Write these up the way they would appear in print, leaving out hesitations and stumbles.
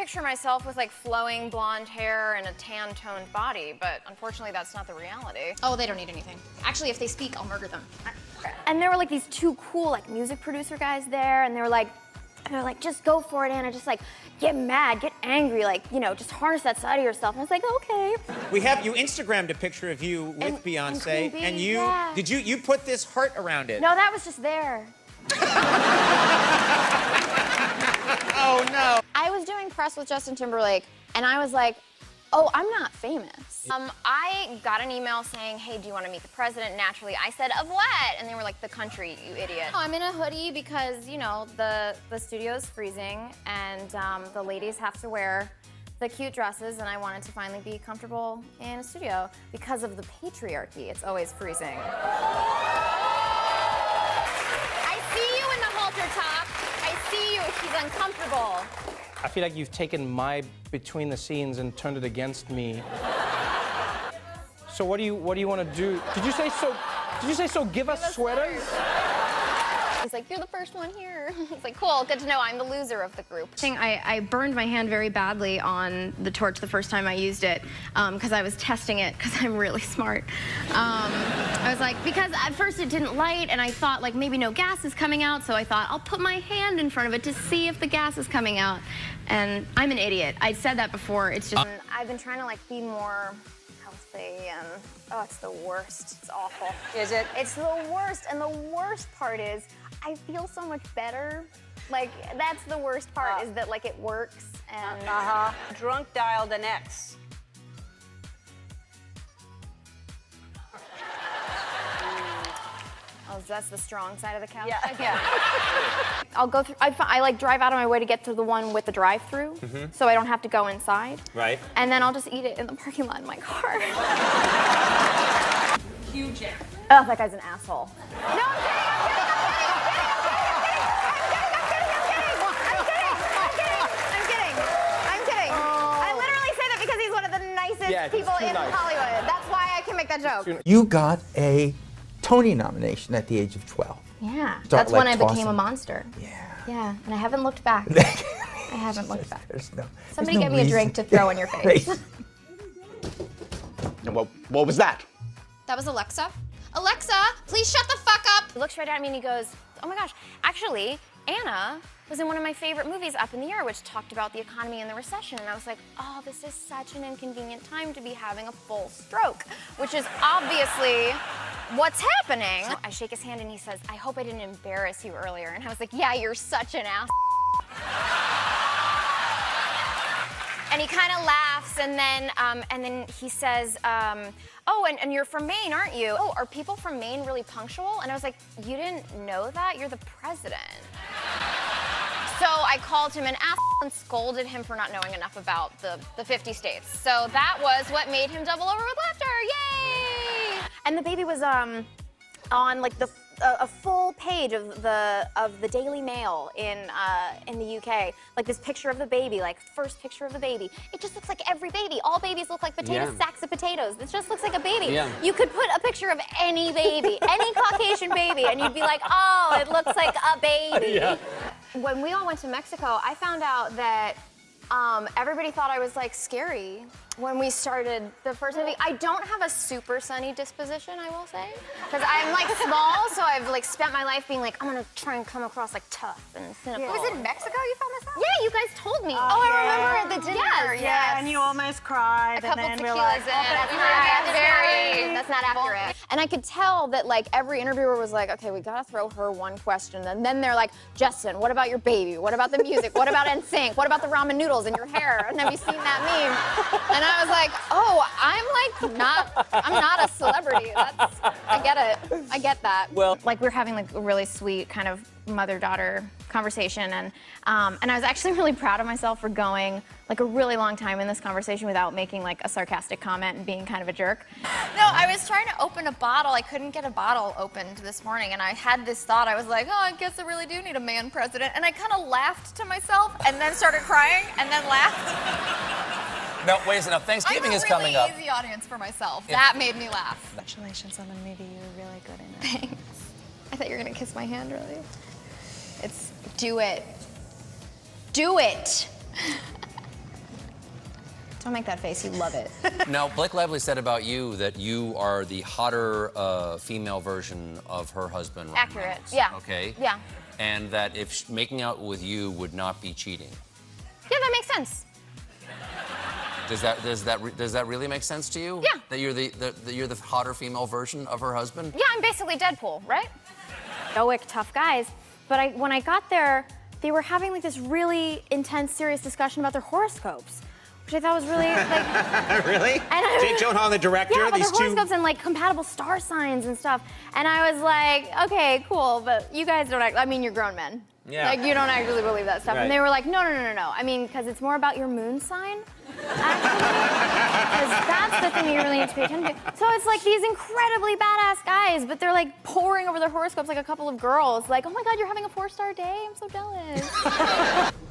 picture myself with like flowing blonde hair and a tan-toned body, but unfortunately that's not the reality. Oh, they don't need anything. Actually, if they speak, I'll murder them. And there were like these two cool like music producer guys there, and they're like, just go for it, Anna. Just like get mad, get angry, like, you know, just harness that side of yourself. And I was like, okay. We have, you Instagrammed a picture of you with Beyonce, and you, yeah. you put this heart around it? No, that was just there. Oh no. I was doing press with Justin Timberlake, and I was like, oh, I'm not famous. I got an email saying, hey, do you want to meet the president? Naturally, I said, of what? And they were like, the country, you idiot. I'm in a hoodie because, you know, the studio's freezing, and the ladies have to wear the cute dresses, and I wanted to finally be comfortable in a studio. Because of the patriarchy, it's always freezing. I see you in the halter top. I see you. She's uncomfortable. I feel like you've taken my between the scenes and turned it against me. So what do you want to do? Did you say so? Did you say so? Give us sweaters? He's like, you're the first one here. It's like, cool, good to know I'm the loser of the group. I burned my hand very badly on the torch the first time I used it because I was testing it because I'm really smart. I was like, because at first it didn't light and I thought like maybe no gas is coming out, so I thought I'll put my hand in front of it to see if the gas is coming out. And I'm an idiot. I said that before. It's just I've been trying to like be more healthy, and oh, it's the worst. It's awful. Is it? It's the worst, and the worst part is I feel so much better. Like, that's the worst part, is that like it works, and... Drunk dialed an ex. Oh, that's the strong side of the couch? Yeah. I'll go through, I like drive out of my way to get to the one with the drive-through, so I don't have to go inside. Right. And then I'll just eat it in the parking lot in my car. Huge. Oh, that guy's an asshole. No, I'm kidding, I'm kidding. I literally say that because he's one of the nicest people in Hollywood. That's why I can make that joke. You got a Tony nomination at the age of 12. Yeah, Start, that's like, when I became tossing. a monster. Yeah. Yeah, and I haven't looked back. I haven't looked back. Somebody get me a drink to throw in your face. And what was that? that was Alexa. Alexa, please shut the fuck up. He looks right at me and he goes, oh my gosh, actually, Anna was in one of my favorite movies, Up in the Air, which talked about the economy and the recession. And I was like, oh, this is such an inconvenient time to be having a full stroke, which is obviously what's happening. I shake his hand and he says, I hope I didn't embarrass you earlier. And I was like, yeah, you're such an ass. And he kind of laughs, and then he says, oh, and you're from Maine, aren't you? Oh, are people from Maine really punctual? And I was like, you didn't know that? You're the president. So I called him an asshole and scolded him for not knowing enough about the 50 states. So that was what made him double over with laughter. Yay! And the baby was on like a full page of the Daily Mail in the UK. Like this picture of the baby, like first picture of the baby. It just looks like every baby. All babies look like sacks of potatoes. It just looks like a baby. Yeah. You could put a picture of any baby, any Caucasian baby, and you'd be like, oh, it looks like a baby. Yeah. When we all went to Mexico, I found out that everybody thought I was like scary when we started the first movie. I don't have a super sunny disposition, I will say, because I'm like small, so I've like spent my life being like, I'm gonna try and come across like tough and cynical. Was it in Mexico you found this out? Yeah, you guys told me. Oh, I remember at the dinner. Yeah, and you almost cried. A couple and then tequilas we're like, in. That's not accurate. And I could tell that like every interviewer was like, okay, we gotta throw her one question. And then they're like, Justin, what about your baby? What about the music? What about NSYNC? What about the ramen noodles in your hair? And have you seen that meme? And I was like, oh, I'm not a celebrity. I get it. I get that. Well, like we're having like a really sweet kind of mother-daughter conversation, and I was actually really proud of myself for going like a really long time in this conversation without making like a sarcastic comment and being kind of a jerk. No, I was trying to open a bottle. I couldn't get a bottle opened this morning, and I had this thought. I was like, oh, I guess I really do need a man president. And I kind of laughed to myself, and then started crying, and then laughed. No, wait a second. Thanksgiving is coming up. I'm a really easy audience for myself. Yeah. That made me laugh. Congratulations on the movie. You were really good in it. Thanks. I thought you were gonna kiss my hand, really. It's do it. Do it. Don't make that face. You love it. Now, Blake Lively said about you that you are the hotter female version of her husband, Ryan Accurate. Reynolds. Yeah. Okay. Yeah. And that if making out with you would not be cheating. Yeah, that makes sense. Does that really make sense to you? Yeah. That you're the hotter female version of her husband? Yeah, I'm basically Deadpool, right? Stoic, tough guys. But when I got there, they were having like this really intense, serious discussion about their horoscopes, which I thought was really like. Really? Jake Gyllenhaal, the director, Yeah, about these their two. horoscopes and like compatible star signs and stuff. And I was like, okay, cool, but you guys don't act. I mean, you're grown men. Yeah. Like you don't actually believe that stuff. Right. And they were like, no. I mean, because it's more about your moon sign. Because that's the thing that you really need to pay attention to. So it's like these incredibly badass guys, but they're like poring over their horoscopes like a couple of girls. Like, oh my God, you're having a 4-star day? I'm so jealous.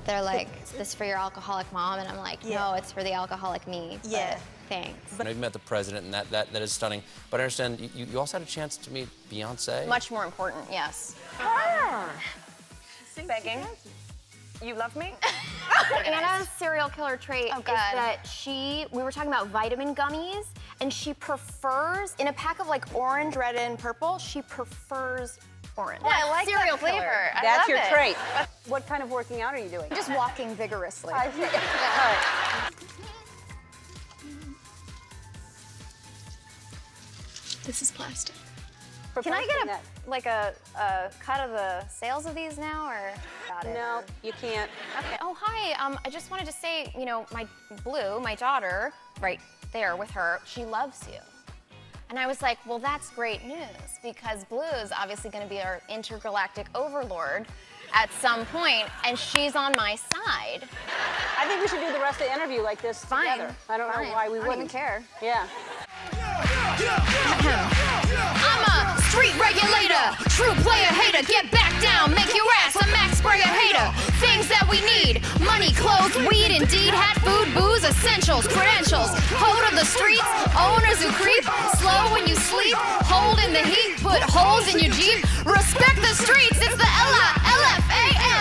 They're like, is this for your alcoholic mom? And I'm like, no, it's for the alcoholic me. Yeah. Thanks. I know you've met the president, and that is stunning. But I understand you also had a chance to meet Beyonce. Much more important, yes. Begging. You love me? Anna's serial killer trait is that we were talking about vitamin gummies, and she prefers, in a pack of like orange, red, and purple, she prefers orange. Yeah, I like Serial that flavor. killer. I That's love your it. trait. What kind of working out are you doing? Just walking vigorously. I see. All right. This is plastic. Can I get That- a cut of the sales of these now, or got it? No, you can't. Okay. Oh, hi. I just wanted to say, you know, my Blue, my daughter, right there with her, she loves you. And I was like, well, that's great news, because Blue is obviously going to be our intergalactic overlord at some point, and she's on my side. I think we should do the rest of the interview like this together. I don't know why we I don't wouldn't. even care. Yeah. I'm a street regulator, true player hater. Get back down, make your ass a Max Sprayer hater. Things that we need: money, clothes, weed, indeed, hat, food, booze, essentials, credentials. Hold of the streets, owners who creep, slow when you sleep, hold in the heat, put holes in your Jeep. Respect the streets, it's the LFAME.